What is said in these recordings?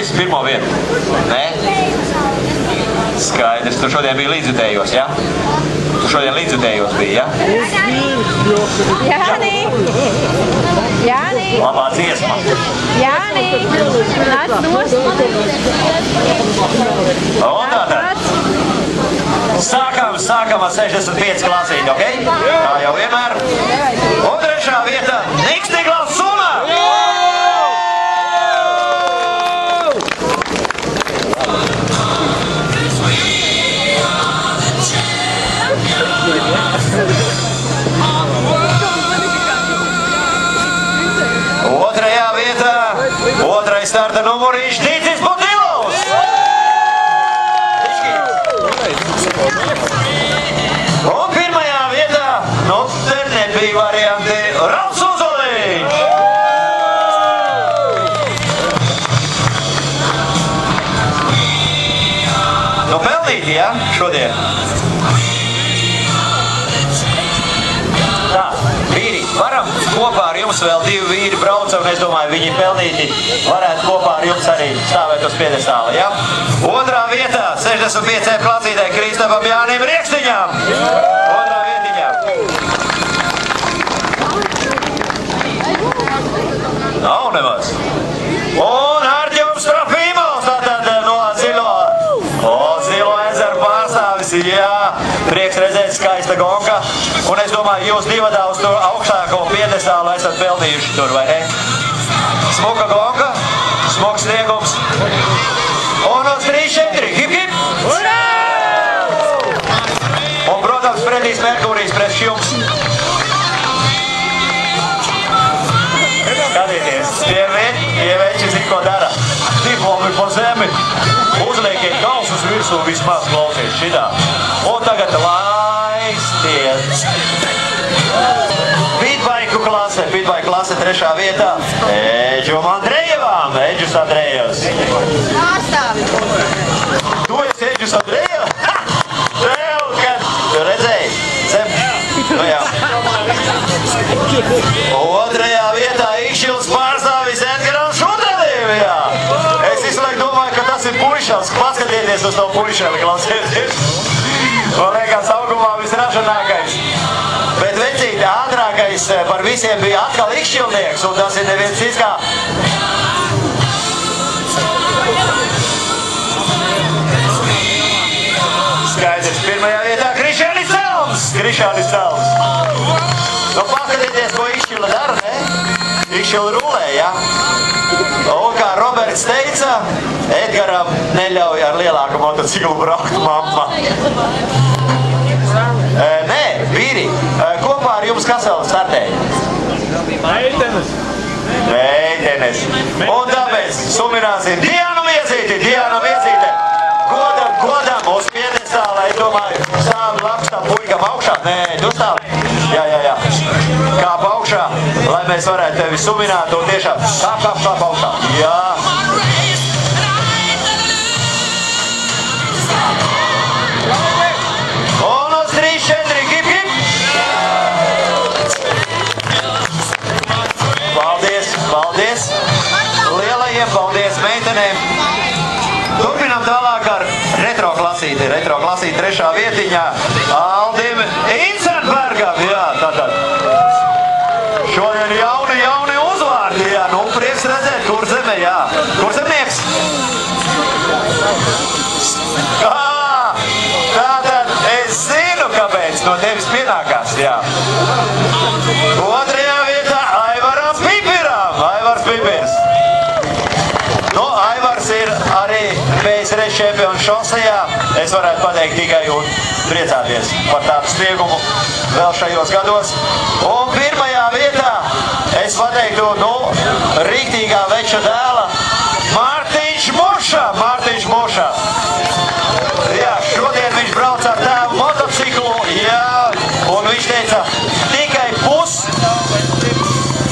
pelnījis pirmo vietu? Nē? Skaidrs, tu šodien biji līdzjutējos, ja? Tu šodien līdzjutējos biji, ja? Jāni! Jāni! Labā dziesma. Jāni! Nāc nost! Un tātad. Sākam ar 65 klasīti, ok? Tā jau vienmēr. Un trešā vieta Niks Niklaus Suna! Otrajā vietā, otrais starta numurīši Dīcis Butilovs! Un pirmajā vietā, nu, te nebija varianti, Ralfs Uzoliņš! Nu, pelnīti, ja, šodien? Tā, vīri, varam kopā ar jums vēl divi vīri brauca, un es domāju, viņi pelnīti varētu kopā ar jums arī stāvēt uz piedestāla, ja? Otrā vietā, 65 klasītē Kristapam Jānim Riekstiņam! Otrā vietiņā. Nav nemaz. Un Arķums Trofīmovs, tātad no Zilo ezeru pārstāvis, jā, prieks redzēt skaista gonka, un es domāju, jūs divadā uz to augstāko piedestālu esat pelnījuši tur, vai ne? Smuka gonka, smuks sniegums, un uz 3-4, hip hip! Un, protams, Fredijs Merkurijs pret jums. Skatieties, tie veči zin, ko dara. Diplomi pa zemi. Uzliekiet galvas virsū vismaz klausies šitā. Un tagad laisties. Pitbaiku klase 3. vietā. Eģum Andrejevam. Eģus Andrejevs. Pārstāvi. Tu esi Eģus Andrejevs? Tev, kad tu redzēji? Nu jā. Otrajā vietā Ikšils pārstāvis Edgaram Šudralim, jā. Es vislaiku domāju, ka tas ir puišals. Paskatieties uz to puišali, klausieties. Man liekas, augumā visražanākais. Bet vecīte, ātrākais par visiem bija atkal Ikšķilnieks, un tas ir neviens cits kā... Skaidrs, pirmajā vietā Krišānis Celms. Nu, paskatieties, ko Ikšķila dara, ne? Ikšķila rulē, ja? Un kā Roberts teica, Edgaram neļauj ar lielāku motociklu braukt mamma. Nē, vīri, kopā ar jums kas vēl startēja? Meitenes. Un tāpēc sumināsim Diānu Viezīti. Godam uz piedestāla, es domāju, stāv labs tam puikam augšā. Nē, tu stāv. Jā. Kāp augšā, lai mēs varētu tevi sumināt un tiešām kāp augšā. Jā. Un uz 3-4, hip hip. Paldies. Lielajiem paldies meitenēm. Turpinām tālāk ar retro klasīti 3. vietiņā Aldim Insenbergam, jā, tātad. Šodien jauni uzvārdi, jā, nu prieks redzēt, kur zeme, jā. Kur zemnieks? Tātad es zinu, kāpēc no tevis pienākās, jā. Otrajā vietā Aivaram Pipiram, Aivars Pipirs. Nu, Aivars ir arī PSRS čempions šosejā. Es varētu pateikt tikai un priecāties par tādu sniegumu vēl šajos gados. Un pirmajā vietā es pateiktu, nu, rīktīgā veča dēla Mārtiņš Muša. Jā, šodien viņš brauc ar tēvu motociklu, jā, un viņš teica, tikai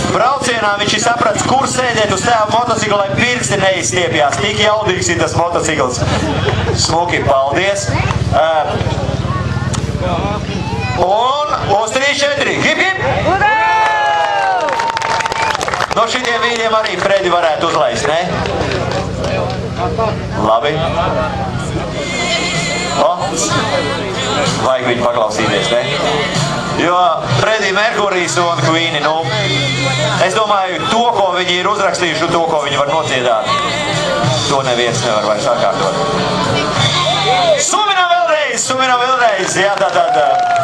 braucienā viņš ir saprats, kur sēdēt uz tēva motociklu, lai pirksti neizstiepjās. Tik jaudīgs ir tas motocikls. Smuki, paldies. Un uz 3-4. Hip, hip! No šitiem vīriem arī Fredi varētu uzlaist, ne? Labi. O, vajag viņu paklausīties, ne? Jo Freddie Mercurijs un Queeni, nu, es domāju, to, ko viņi ir uzrakstījuši, un to, ko viņi var nodziedāt, to neviens nevar vairs atkārtot. Suminam vēlreiz, jā, tātad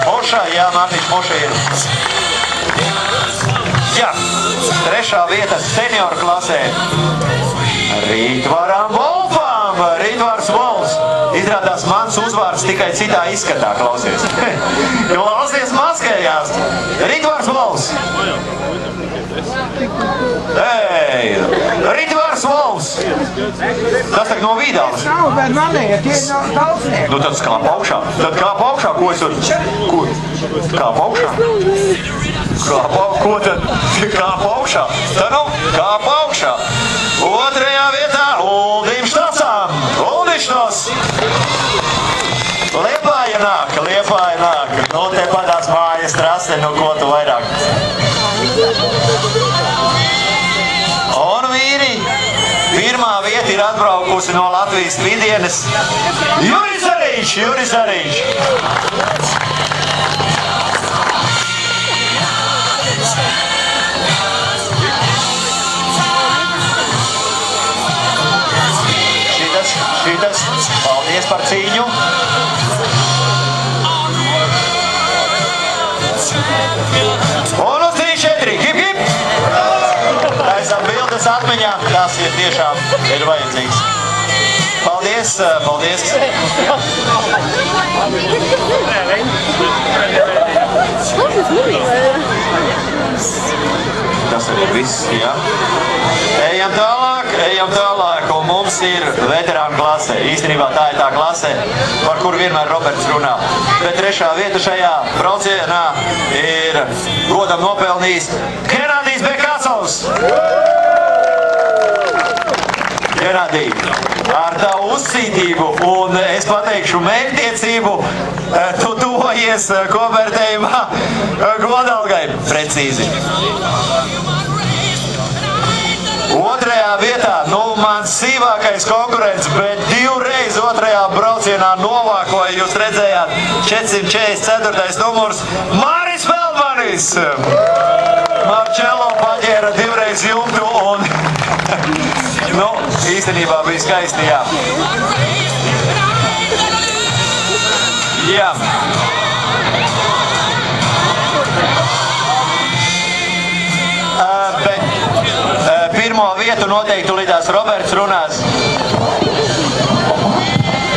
Moša, jā, Mārtiņš Moša ir. Jā, 3. vieta senioru klasē. Rītvaram Wolfam, Rītvars Wolfs. Izrādās mans uzvārds tikai citā izskatā, klausies. Klausies maskējās. Rītvars Wolfs. Ei, Rītvars Wolfs. Tas tak no Vīdāles. Nav, bet manēja, tie nav tausnieki. Nu tad kāp augšā. Tad kāp augšā, ko es varu? Ko? Kāp augšā? Ko tad? Kāp augšā. Tad nu, kāp augšā. 2. vietā Uldim Štasam. Uldišnos. Liepāja nāk. Nu te padās mājas traste, nu ko tu vairāk. Un vīri, 1. vieta ir atbraukusi no Latvijas vidienes. Juris Ariņš. Šitas, paldies par cīņu. Un uz 3-4, hip! Taisam bildes atmiņā, tas ir tiešām ir vajadzīgs. Paldies! Tas arī viss, jā. Ejam tālāk, un mums ir veterānu klase. Īstenībā tā ir tā klase, par kuru vienmēr Roberts runā. Bet 3. vieta šajā braucienā ir godam nopelnījis Genadijs Bekasovs. Genadij, ar tavu uzcītību un, es pateikšu, mērķtiecību, tu tuvojies konvertējumā Godalgai. Precīzi. 2. vietā, nu, mans sīvākais konkurents, bet 2 reiz 2. braucienā novākoja, jūs redzējāt, 444. numurs, Māris Feldmanis. Marcello paģēra 2 reiz jumtu un, nu, īstenībā bija skaisti, jā. Jā. Pirmo vietu noteikti līdās Roberts runās.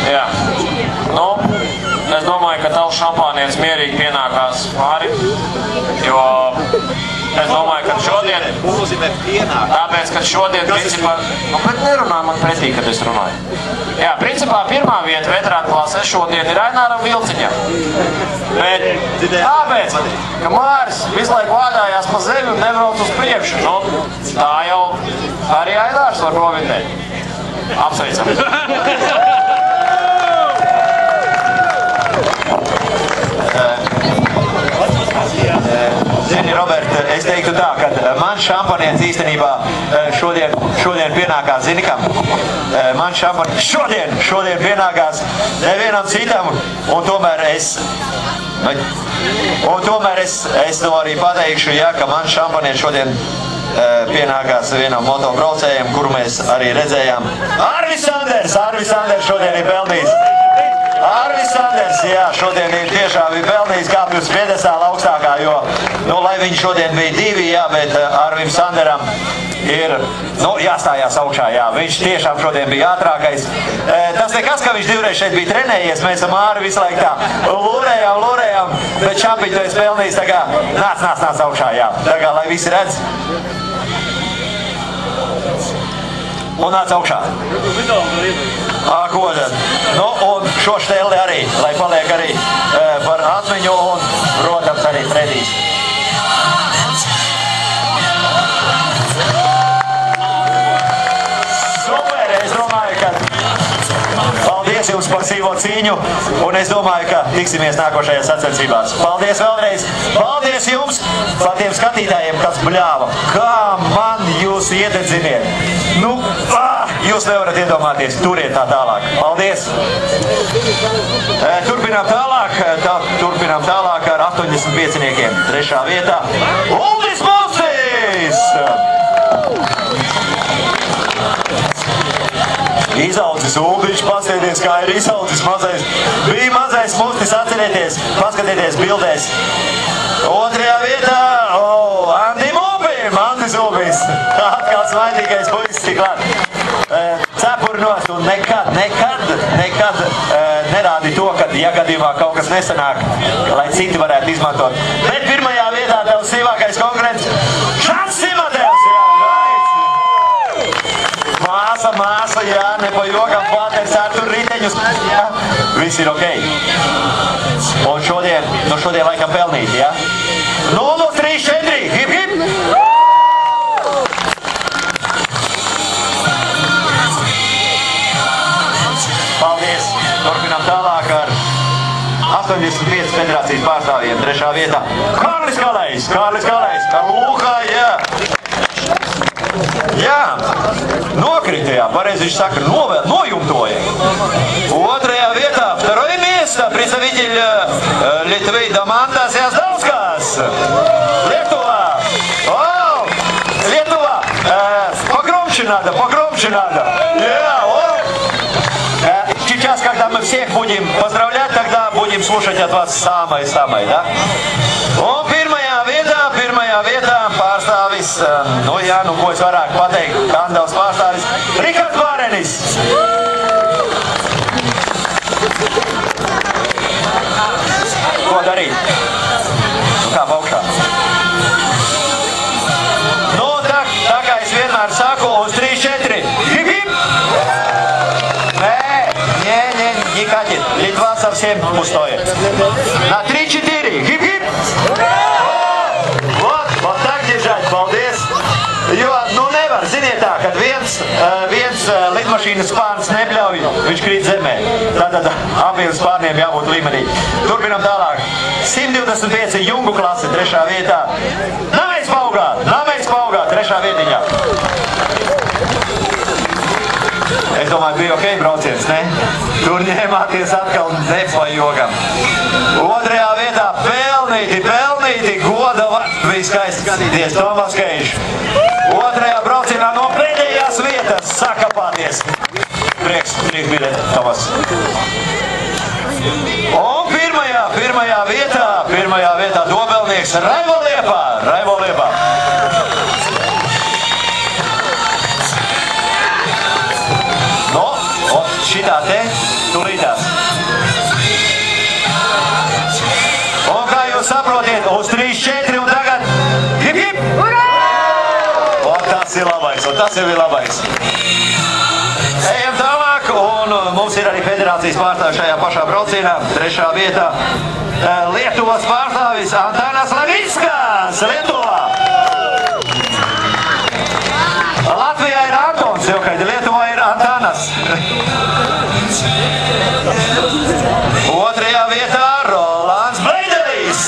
Jā. Nu, es domāju, ka tavs šampānietis mierīgi pienākās pāri, jo es domāju, ka šodien... Tāpēc, ka šodien, principā... Nu, bet nerunā man pretī, kad es runāju. Jā, principā 1. vieta veterānu klasē šodien ir Aināram Vilciņam. Bet tāpēc, ka Māris visu laiku vādājās pa zemi un nebrauc uz priekšu, nu, tā jau arī Ainārs var novinēt. Apsveicam. Zini, Robert, es teiktu tā, ka mans šampanietis īstenībā šodien pienākās, zini kam? Mans šampanietis šodien pienākās nevienam citam, un tomēr es to arī pateikšu, ja, ka mans šampanietis šodien pienākās vienam motobraucējiem, kuru mēs arī redzējām. Arvis Sanders šodien ir pelnījis. Arvis Sanders, jā, šodien ir tiešām pelnījis kāpj uz piedestāla augstākā, jo, nu, lai viņi šodien bija 2, jā, bet Arvim Sanderam ir, nu, jāstājās augšā, jā, viņš tiešām šodien bija ātrākais. Tas nekas, ka viņš 2 reiz šeit bija trenējies, mēs ar Māri visu laiku tā lūrējām, bet šampiņu tu esi pelnījis, tā kā nāc augšā, jā, tā kā, lai visi redz. Un nāc augšā. Ko tad? Nu, un šo štēli arī, lai paliek arī par atmiņu un, protams, arī Fredijs. Super, es domāju, ka paldies jums par sīvo cīņu, un es domāju, ka tiksimies nākošajās sacensībās. Paldies vēlreiz, paldies jums, par tiem skatītājiem, kas bļāva. Kā man jūs iededziniet? Nu, jūs nevarat iedomāties, turiet tā tālāk. Paldies! Turpinām tālāk ar 85-niekiem. 3. vietā Uldis Balsīs! Izaudzis Uldiņš, paskatieties, kā ir izaudzis mazais. Bija mazais mustis, atcerieties, paskatieties bildēs. 2. vietā, Andis Ulbīs. Atkal smaidīgais puisis tik klāt. Cepuri nost un nekad nerādi to, kad, ja gadījumā kaut kas nesanāk, lai citi varētu izmantot. Bet 1. vietā tavs sīvākais konkurents Šants Simatevs. Māsa, jā, ne pa jokam Pāters ar tur riteņus, jā. Viss ir ok. Un šodien laikam pelnīt, jā. 0-3-4, hip, hip! Paldies! Turpinām tālāk ar 85 federācijas pārstāvjiem. 3. vietā Kārlis Kalējs, Lūkā, jā! Jā, nokritējā, pareizi viņš saka, nojumtoja. 2. vietā, 2. место, представитель Литвы Даманда Сяздалскас. Lietuva. Lietuva. Погромче надо. Сейчас, когда мы всех будем поздравлять, тогда будем слушать от вас самое-самое, да? Un 1. vietā pārstāvis, ko es varētu pateikt, Kandavas pārstāvis, Rikards Vārenis. Ko darīt? Kā augšā? Tā kā es vienmēr saku, uz 3-4. Hip, hip! Не катит. Литва совсем пустое. На 3-4. Hip, hip! Вот так держать, paldies! Jo, nevar, ziniet tā, kad viens lidmašīnas spārns nebļauj, viņš krīt zemē. Tātad abiem spārniem jābūt līmenī. Turpinām tālāk. 125 jungu klase, 3. vietā. Namēs Paugā, 3. vietiņā. Es domāju, bija ok brauciens, ne? Tur ņēmāties atkal nepajogam. 2. vietā pelnīti, goda vārds. Bija skaisti skatīties, Tomas Keiš. 2. braucienā no pēdējās vietas sakapāties. Prieks biedēt, Tomas. Un 1. vietā dobelnieks Raivo Liepā. Šitā te tulītās. Un kā jūs saprotiet, uz 3-4 un tagad hip, hip! Un tas ir labais. Ejam tālāk, un mums ir arī federācijas pārstāvis šajā pašā braucienā. 3. vietā Lietuvas pārstāvis Antanas Lavickas, Lietuvā. Latvijā ir Antons, jau kad Lietuvā ir Antanas. 2. vietā Rolands Bleidelis.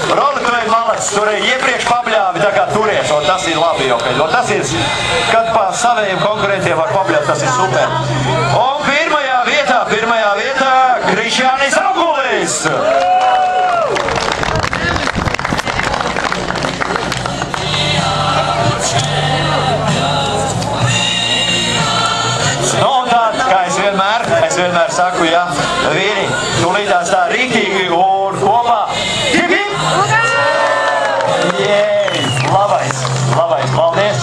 Roli, tu ej malacis, turēji iepriekš pabļāvi, tā kā turies, un tas ir labi jau, kad. Tas ir, kad pa savējiem konkurentiem var pabļāt, tas ir super. Un 1. vietā Krišjānis Augulis. Es vienmēr saku, ja, vīri, tulītās tā rītīgi un kopā. Hip, hip! Jēj, labais, paldies!